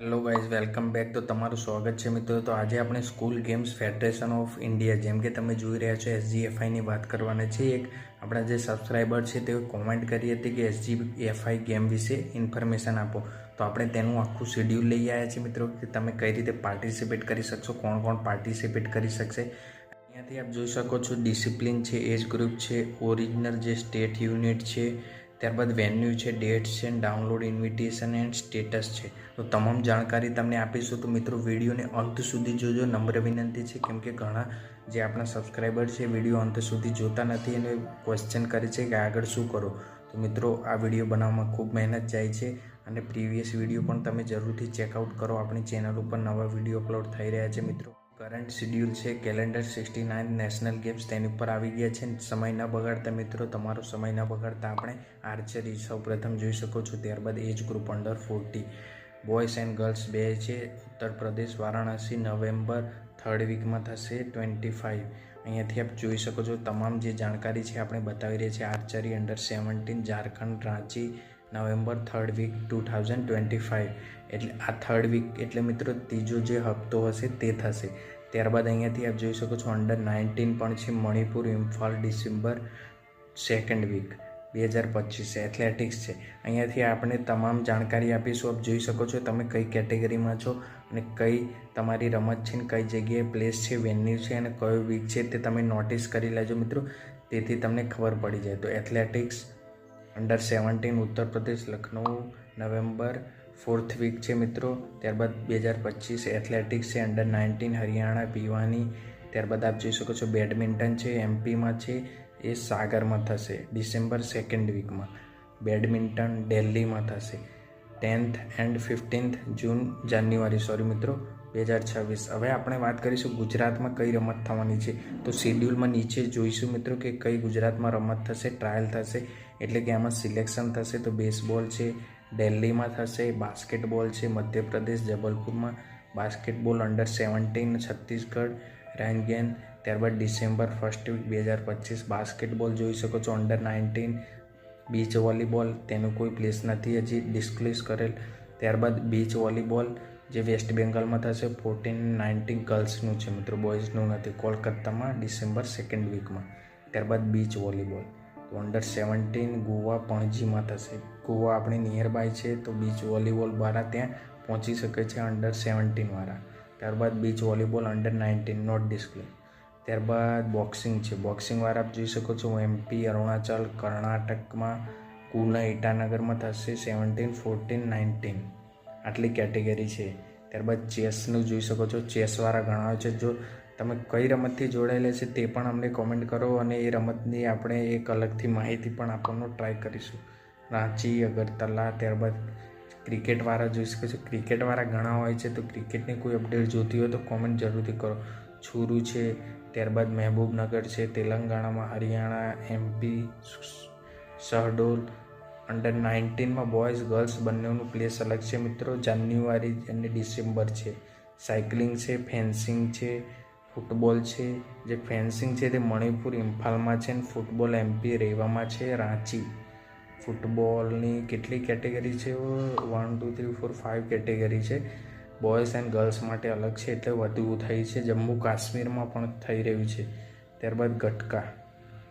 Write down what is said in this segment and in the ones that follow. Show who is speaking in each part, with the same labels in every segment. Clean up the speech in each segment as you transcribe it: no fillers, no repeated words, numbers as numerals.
Speaker 1: Hello guys, welcome back. તો તમારું સ્વાગત છે મિત્રો. તો આજે આપણે school games federation of India, જેમ કે તમે જોઈ રહ્યા છો SGFIની વાત કરવાના છે. એક આપણા જે સબસ્ક્રાઈબર છે તેઓ કોમેન્ટ કરી હતી કે SGFI ગેમ વિશે ઇન્ફોર્મેશન આપો. તો આપણે તેનું આખું શેડ્યુલ લઈ આવ્યા છીએ મિત્રો, કે તમે કઈ રીતે પાર્ટિસિપેટ કરી શકશો, કોણ કોણ પાર્ટિસિપેટ કરી શકશે. અહીંયાથી આપ જોઈ શકો છો ડિસિપ્લિન છે, એજ ગ્રુપ છે, ઓરિજિનલ જે સ્ટેટ યુનિટ છે, ત્યારબાદ વેન્યુ છે, ડેટ્સ છે, ડાઉનલોડ ઇન્વિટેશન એન્ડ સ્ટેટસ છે. તો તમામ જાણકારી તમને આપીશું. તો મિત્રો વિડીયોને અંત સુધી જોજો, નમ્ર વિનંતી છે, કેમ કે ઘણા જે આપણા સબસ્ક્રાઈબર છે વિડીયો અંત સુધી જોતા નથી અને ક્વેશ્ચન કરે છે કે આગળ શું કરો. તો મિત્રો આ વિડીયો બનાવવામાં ખૂબ મહેનત જાય છે અને પ્રીવિયસ વિડીયો પણ તમે જરૂરથી ચેકઆઉટ કરો. આપણી ચેનલ ઉપર નવા વિડીયો અપલોડ થઈ રહ્યા છે મિત્રો. કરંટ શેડ્યુલ છે કેલેન્ડર 69 નેશનલ ગેમ્સ, તેની ઉપર આવી ગયા છે. સમય ન બગાડતા મિત્રો, તમારો સમય ન બગાડતા આપણે આર્ચરી સૌપ્રથમ જોઈ શકો છો. ત્યારબાદ age group under 40 boys and girls બે છે. ઉત્તર પ્રદેશ વારાણસી નવેમ્બર 3rd વીકમાં થશે 25. અહીંયાથી આપ જોઈ શકો છો તમામ જે જાણકારી છે આપણે બતાવી રહ્યા છીએ. Archery under 17 Jharkhand Ranchi November 3rd week 2025. એટલે આ 3rd વીક એટલે મિત્રો ત્રીજો જે હપ્તો હશે તે થશે. ત્યારબાદ અહીંયાથી આપ જોઈ શકો છો અંડર 19 પણ છે. Manipur Imphal December 2nd week 2025 athletics છે. અહીંયાથી આપણે તમામ જાણકારી આપીશું. આપ જોઈ શકો છો તમે કઈ કેટેગરીમાં છો અને કઈ તમારી રમત છે ને કઈ જગ્યાએ પ્લેસ છે, વેન્યુ છે અને કયો વીક છે તે તમે નોટિસ કરી લેજો મિત્રો, તેથી તમને ખબર પડી જાય. તો athletics under 17 Uttar Pradesh Lucknow November 4th week છે મિત્રો. ત્યારબાદ 2025 એથ્લેટિક્સ છે અંડર 19 હરિયાણા ભિવાની. ત્યારબાદ આપ જોઈ શકો છો બેડમિન્ટન છે એમપીમાં છે, એ સાગરમાં થશે ડિસેમ્બર 2nd વીકમાં. બેડમિન્ટન દિલ્હીમાં થશે 10th એન્ડ 15th જાન્યુઆરી મિત્રો 2026. હવે આપણે વાત કરીશું ગુજરાતમાં કઈ રમત થવાની છે. તો શેડ્યુલમાં નીચે જોઈશું મિત્રો કે કઈ ગુજરાતમાં રમત થશે, ટ્રાયલ થશે, એટલે કે આમાં સિલેક્શન થશે. તો બેસબોલ છે દિલ્હીમાં થશે, બાસ્કેટબોલ છે મધ્યપ્રદેશ જબલપુરમાં, બાસ્કેટબોલ અંડર 17 છત્તીસગઢ રેંગેન. ત્યારબાદ ડિસેમ્બર 1st વીક 2025 બાસ્કેટબોલ જોઈ શકો છો અંડર 19. બીચ વોલીબોલ તેનું કોઈ પ્લેસ નથી હજી ડિસ્ક્લોઝ કરેલ. ત્યારબાદ બીચ વોલીબોલ જે વેસ્ટ બેંગાલમાં થશે 14-19 ગર્લ્સનું છે મિત્રો, બોયઝનું નથી, કોલકાતામાં ડિસેમ્બર 2nd વીકમાં. ત્યારબાદ બીચ વોલીબોલ તો અંડર 17 ગોવા પણજીમાં થશે. ગોવા આપણી નિયર બાય છે, તો બીચ વોલીબોલ વાળા ત્યાં પહોંચી શકે છે અંડર 17 વાળા. ત્યારબાદ beach volleyball under 19 not disclose. ત્યારબાદ બોક્સિંગ છે. બોક્સિંગવાળા આપ જોઈ શકો છો એમપી અરુણાચલ કર્ણાટકમાં કુના ઈટાનગરમાં થશે 17, 14, 19 આટલી કેટેગરી છે. ત્યારબાદ ચેસનું જોઈ શકો છો, ચેસવાળા ઘણા છે. જો તમે કઈ રમતથી જોડાયેલા છે તે પણ અમને કોમેન્ટ કરો અને એ રમતની આપણે એક અલગથી માહિતી પણ આપવાનો ટ્રાય કરીશું. રાંચી અગરતલા. ત્યારબાદ ક્રિકેટવાળા જોઈ શકો છો, ક્રિકેટવાળા ઘણા હોય છે, તો ક્રિકેટની કોઈ અપડેટ જોતી હોય તો કોમેન્ટ જરૂરથી કરો. છુરુ છે. ત્યારબાદ મહેબૂબનગર છે તેલંગાણામાં, હરિયાણા, એમપી શહડોલ અંડર 19માં બોયઝ ગર્લ્સ બંનેનું પ્લેસ અલગ છે મિત્રો, જાન્યુઆરી અને ડિસેમ્બર છે. સાયકલિંગ છે, ફેન્સિંગ છે, ફૂટબોલ છે. જે ફેન્સિંગ છે તે મણિપુર ઇમ્ફાલમાં છે અને ફૂટબોલ એમપી રેવામાં છે રાંચી. ફૂટબોલની કેટલી કેટેગરી છે? 1 2 3 4 5 કેટેગરી છે. બોયઝ એન્ડ ગર્લ્સ માટે અલગ છે એટલે વધુ થઈ છે. જમ્મુ કાશ્મીરમાં પણ થઈ રહ્યું છે. ત્યારબાદ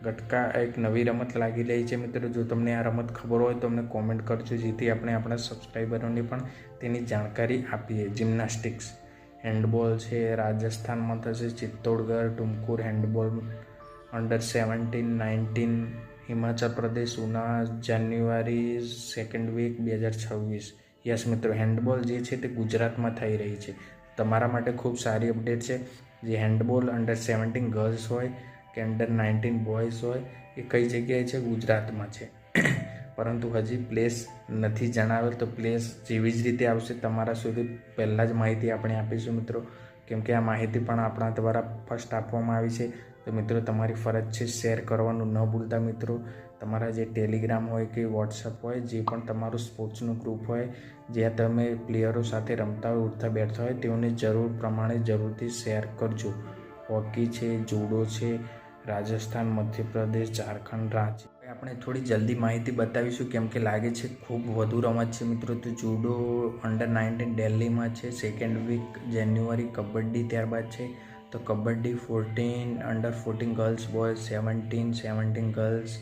Speaker 1: ગટકા એક નવી રમત લાગી રહી છે મિત્રો. જો તમને આ રમત ખબર હોય તો અમને કોમેન્ટ કરજો, જેથી આપણે આપણા સબસ્ક્રાઈબરોને પણ તેની જાણકારી આપીએ. જિમ્નાસ્ટિક્સ હેન્ડબોલ છે રાજસ્થાનમાં થશે, ચિત્તોડગઢ ટુમકુર હેન્ડબોલ અંડર 17, 19 હિમાચલ પ્રદેશ ઉના જાન્યુઆરી 2nd વીક 2026. યસ મિત્રો, હેન્ડબોલ જે છે તે ગુજરાતમાં થઈ રહી છે. તમારા માટે ખૂબ સારી અપડેટ છે. જે હેન્ડબોલ અંડર 17 ગર્લ્સ હોય કે અંડર 19 બોયઝ હોય એ કઈ જગ્યાએ છે? ગુજરાતમાં છે. પરંતુ હજી પ્લેસ નથી જણાવેલ, તો પ્લેસ જેવી જ રીતે આવશે તમારા સુધી પહેલાં જ માહિતી આપણે આપીશું મિત્રો, કેમ કે આ માહિતી પણ આપણા દ્વારા ફર્સ્ટ આપવામાં આવી છે. તો મિત્રો તમારી ફરજ છે શેર કરવાનું ન ભૂલતા મિત્રો. તમારા જે ટેલિગ્રામ હોય કે વોટ્સઅપ હોય, જે પણ તમારું સ્પોર્ટ્સનું ગ્રુપ હોય, જ્યાં તમે પ્લેયરો સાથે રમતા હોય, ઉઠતા બેઠતા હોય, તેઓને જરૂર પ્રમાણે જરૂરથી શેર કરજો. હોકી છે, જુડો છે, રાજસ્થાન, મધ્યપ્રદેશ, ઝારખંડ, રાંચી આપણે થોડી જલ્દી માહિતી બતાવીશું કેમ કે લાગે છે ખૂબ વધુ રમત છે મિત્રો. તો જુડો અંડર-19 દિલ્હીમાં છે. સેકન્ડ વીક જાન્યુઆરી. કબડ્ડી ત્યારબાદ છે. તો કબડ્ડી 14 અંડર-14 girls boys, 17 girls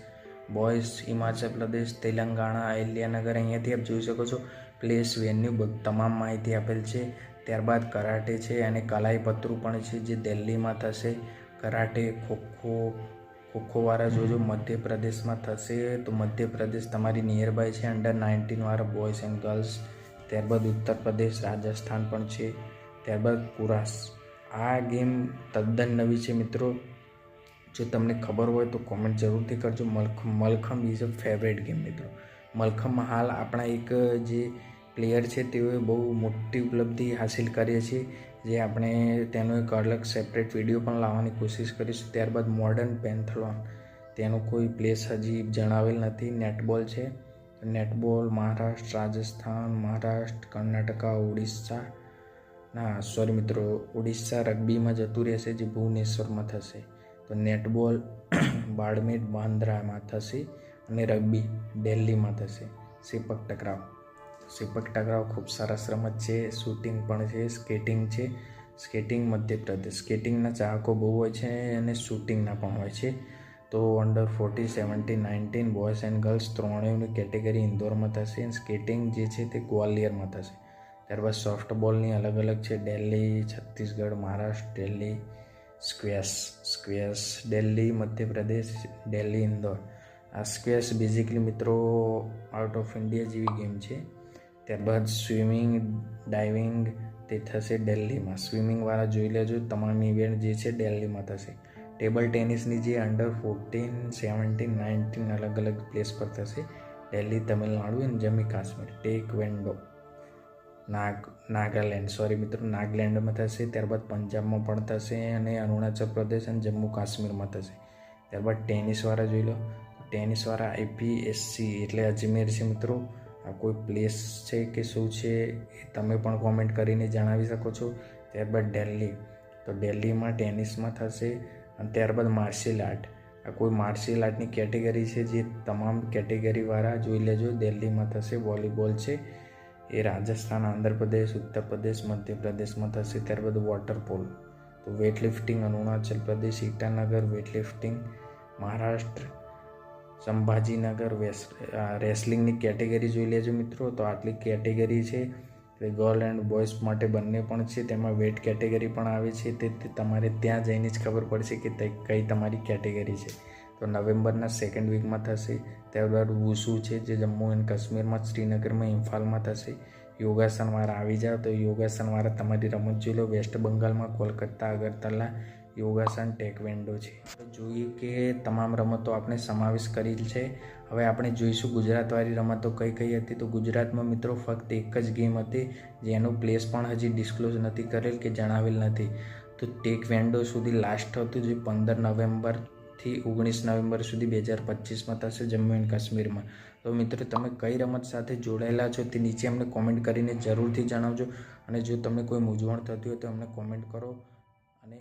Speaker 1: boys Himachal Pradesh, Telangana, અહિલ્યાનગર. અહીંયાથી આપ જોઈ શકો છો પ્લેસ, વેન્યુ, તમામ માહિતી આપેલ છે. ત્યારબાદ કરાટે છે અને કલાઈ પત્રુ પણ છે જે દિલ્હીમાં થશે. કરાટે, ખોખોવાળા જોજો મધ્યપ્રદેશમાં થશે. તો મધ્યપ્રદેશ તમારી નિયર બાય છે. અંડર-19 વાળા બોયઝ એન્ડ ગર્લ્સ. ત્યારબાદ ઉત્તર પ્રદેશ, રાજસ્થાન પણ છે. ત્યારબાદ કુરાશ. આ ગેમ તદ્દન નવી છે મિત્રો. જો તમને ખબર હોય તો કોમેન્ટ જરૂરથી કરજો. Mallakhamb is a favourite game મિત્રો. મલખમમાં હાલ આપણા એક જે પ્લેયર છે તેઓએ બહુ મોટી ઉપલબ્ધિ હાસિલ કરી છે, જે આપણે તેનો એક અલગ સેપરેટ વિડીયો પણ લાવવાની કોશિશ કરીશું. ત્યારબાદ મોડર્ન પેન્થલોન, તેનું કોઈ પ્લેસ હજી જણાવેલ નથી. નેટબોલ છે. નેટબોલ મહારાષ્ટ્ર, રાજસ્થાન, મહારાષ્ટ્ર, કર્ણાટકા, ઓડિશા, સોરી મિત્રો, ઓડિશા રગ્બીમાં જતું રહેશે જે ભુવનેશ્વરમાં થશે. તો નેટબોલ બાડમેર, બાંદ્રામાં થશે અને રગ્બી દિલ્હીમાં થશે. સેપક ટકરાવ ખૂબ સરસ રમત છે. શૂટિંગ પણ છે. સ્કેટિંગ છે. સ્કેટિંગ મધ્યપ્રદેશ. સ્કેટિંગના ચાહકો બહુ હોય છે અને શૂટિંગના પણ હોય છે. તો અંડર-14, 17, 19 બોયઝ એન્ડ ગર્લ્સ ત્રણેયની કેટેગરી ઇન્દોરમાં થશે. સ્કેટિંગ જે છે તે ગ્વાલિયરમાં થશે. ત્યારબાદ સોફ્ટબોલની અલગ અલગ છે. દિલ્હી, છત્તીસગઢ, મહારાષ્ટ્ર. દિલ્હી સ્ક્વેશ દિલ્હી, મધ્યપ્રદેશ, દિલ્હી, ઇન્દોર. આ સ્ક્વેશ બેઝિકલી મિત્રો આઉટ ઓફ ઇન્ડિયા જેવી ગેમ છે. ત્યારબાદ સ્વિમિંગ, ડાઇવિંગ તે થશે દિલ્હીમાં. સ્વિમિંગવાળા જોઈ લેજો, તમામ ઇવેન્ટ જે છે દિલ્હીમાં થશે. ટેબલ ટેનિસની જે અંડર-14, 17, 19 અલગ અલગ પ્લેસ પર થશે. દિલ્હી, તમિલનાડુ અને જમ્મુ કાશ્મીર. ટેકવેન્ડો નાગાલેન્ડમાં થશે. ત્યારબાદ પંજાબમાં પણ થશે અને અરુણાચલ પ્રદેશ અને જમ્મુ કાશ્મીરમાં થશે. ત્યારબાદ ટેનિસવાળા જોઈ લો. ટેનિસવાળા IPSC એટલે અજમેર છે મિત્રો. આ કોઈ પ્લેસ છે કે શું છે એ તમે પણ કોમેન્ટ કરીને જણાવી શકો છો. ત્યારબાદ દિલ્હી, તો દિલ્હીમાં ટેનિસમાં થશે. અને ત્યારબાદ માર્શિયલ આર્ટ. આ કોઈ માર્શિયલ આર્ટની કેટેગરી છે જે તમામ કેટેગરીવાળા જોઈ લેજો. દિલ્હીમાં થશે. વોલીબોલ છે એ રાજસ્થાન, આંધ્રપ્રદેશ, ઉત્તર પ્રદેશ, મધ્યપ્રદેશમાં થશે. ત્યારબાદ વોટરપોલ, તો weightlifting Arunachal Pradesh, Itanagar. Weightlifting Maharashtra, સંભાજીનગર. રેસલિંગની category જોઈ લેજો મિત્રો. તો આટલી કેટેગરી છે. ગર્લ એન્ડ બોયઝ માટે બંને પણ છે. તેમાં વેઇટ કેટેગરી પણ આવે છે. તે તમારે ત્યાં જઈને જ ખબર પડશે કે કઈ તમારી કેટેગરી છે. તો નવેમ્બરના સેકન્ડ વીકમાં થશે. ત્યારબાદ વુસુ છે જે જમ્મુ એન્ડ કાશ્મીરમાં, શ્રીનગરમાં, ઇમ્ફાલમાં થશે. યોગાસનવાળા આવી જાઓ. તો યોગાસનવાળા તમારી રમત જોઈ લો. વેસ્ટ બંગાળમાં, કોલકાતા, અગરતલા યોગાસન ટેકવેન્ડો છે. તો જોઈએ કે તમામ રમતો આપણે સમાવેશ કરેલ છે. હવે આપણે જોઈશું ગુજરાતવાળી રમતો કઈ કઈ હતી. તો ગુજરાતમાં મિત્રો ફક્ત એક જ ગેમ હતી જેનું પ્લેસ પણ હજી ડિસ્ક્લોઝ નથી કરેલ કે જણાવેલ નથી. તો ટેકવેન્ડો સુધી લાસ્ટ હતું જે 15 નવેમ્બરથી 19 નવેમ્બર સુધી 2025માં થશે જમ્મુ એન્ડ કાશ્મીરમાં. તો મિત્રો તમે કઈ રમત સાથે જોડાયેલા છો તે નીચે અમને કોમેન્ટ કરીને જરૂરથી જણાવજો. અને જો તમને કોઈ મૂંઝવણ થતી હોય તો અમને કોમેન્ટ કરો અને